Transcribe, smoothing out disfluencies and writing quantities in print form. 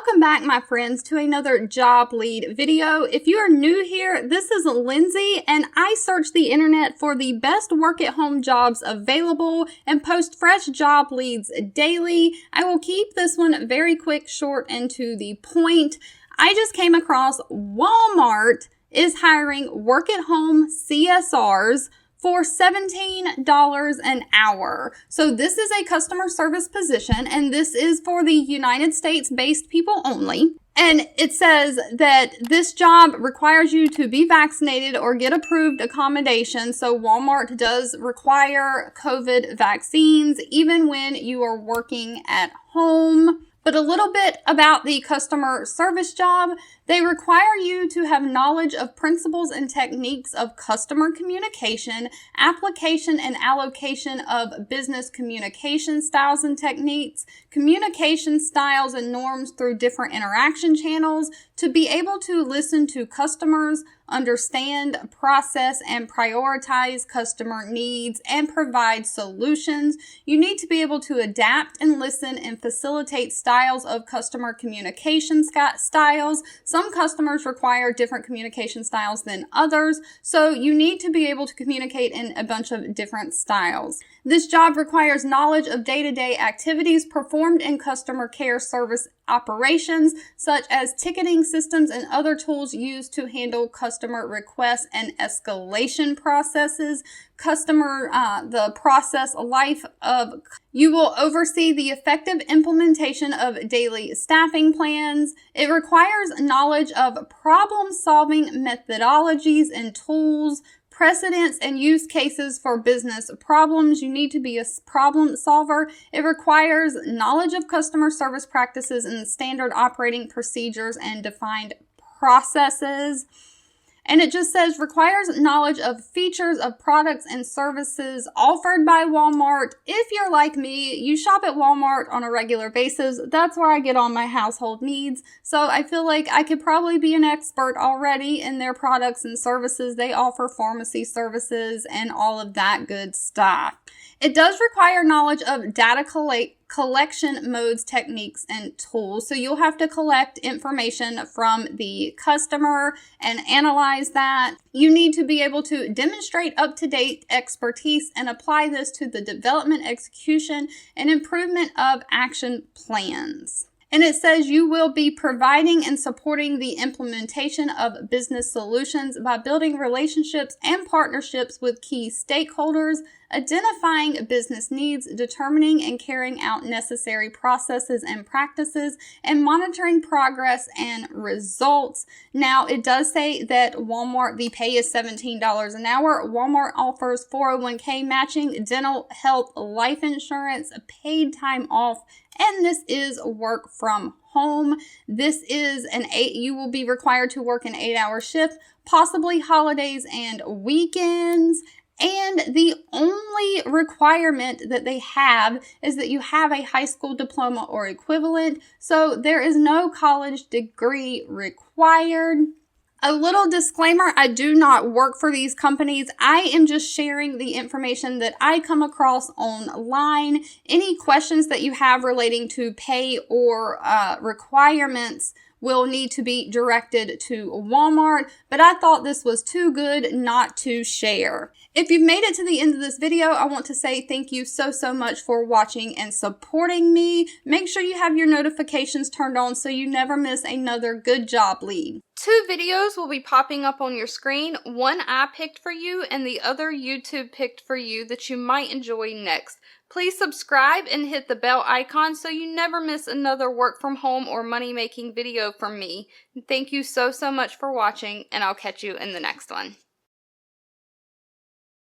Welcome back, my friends, to another job lead video. If you are new here, this is Lindsay, and I search the internet for the best work-at-home jobs available and post fresh job leads daily. I will keep this one very quick, short, and to the point. I just came across Walmart is hiring work-at-home CSRs for $17 an hour. So this is a customer service position, and this is for the United States-based people only. And it says that this job requires you to be vaccinated or get approved accommodation. So Walmart does require COVID vaccines even when you are working at home. But a little bit about the customer service job. They require you to have knowledge of principles and techniques of customer communication, application and allocation of business communication styles and techniques, communication styles and norms through different interaction channels, to be able to listen to customers, understand, process, and prioritize customer needs, and provide solutions. You need to be able to adapt and listen and facilitate styles of customer communication styles. Some customers require different communication styles than others, so you need to be able to communicate in a bunch of different styles. This job requires knowledge of day-to-day activities performed in customer care service operations, such as ticketing systems and other tools used to handle customer requests and escalation processes. The process life of. You will oversee the effective implementation of daily staffing plans. It requires knowledge of problem-solving methodologies and tools, precedents and use cases for business problems. You need to be a problem solver. It requires knowledge of customer service practices and standard operating procedures and defined processes. And it just says requires knowledge of features of products and services offered by Walmart. If you're like me, you shop at Walmart on a regular basis. That's where I get all my household needs. So I feel like I could probably be an expert already in their products and services. They offer pharmacy services and all of that good stuff. It does require knowledge of data collection modes, techniques, and tools. So you'll have to collect information from the customer and analyze that. You need to be able to demonstrate up-to-date expertise and apply this to the development, execution, and improvement of action plans. And it says you will be providing and supporting the implementation of business solutions by building relationships and partnerships with key stakeholders, identifying business needs, determining and carrying out necessary processes and practices, and monitoring progress and results. Now, it does say that Walmart, the pay is $17 an hour. Walmart offers 401k matching, dental, health, life insurance, paid time off, and this is work from home. This is you will be required to work an 8-hour shift, possibly holidays and weekends. And the only requirement that they have is that you have a high school diploma or equivalent. So there is no college degree required. A little disclaimer, I do not work for these companies. I am just sharing the information that I come across online. Any questions that you have relating to pay or requirements will need to be directed to Walmart, but I thought this was too good not to share. If you've made it to the end of this video, I want to say thank you so much for watching and supporting me. Make sure you have your notifications turned on so you never miss another good job lead. 2 videos will be popping up on your screen. One I picked for you and the other YouTube picked for you that you might enjoy next. Please subscribe and hit the bell icon so you never miss another work from home or money making video from me. Thank you so much for watching, and I'll catch you in the next one.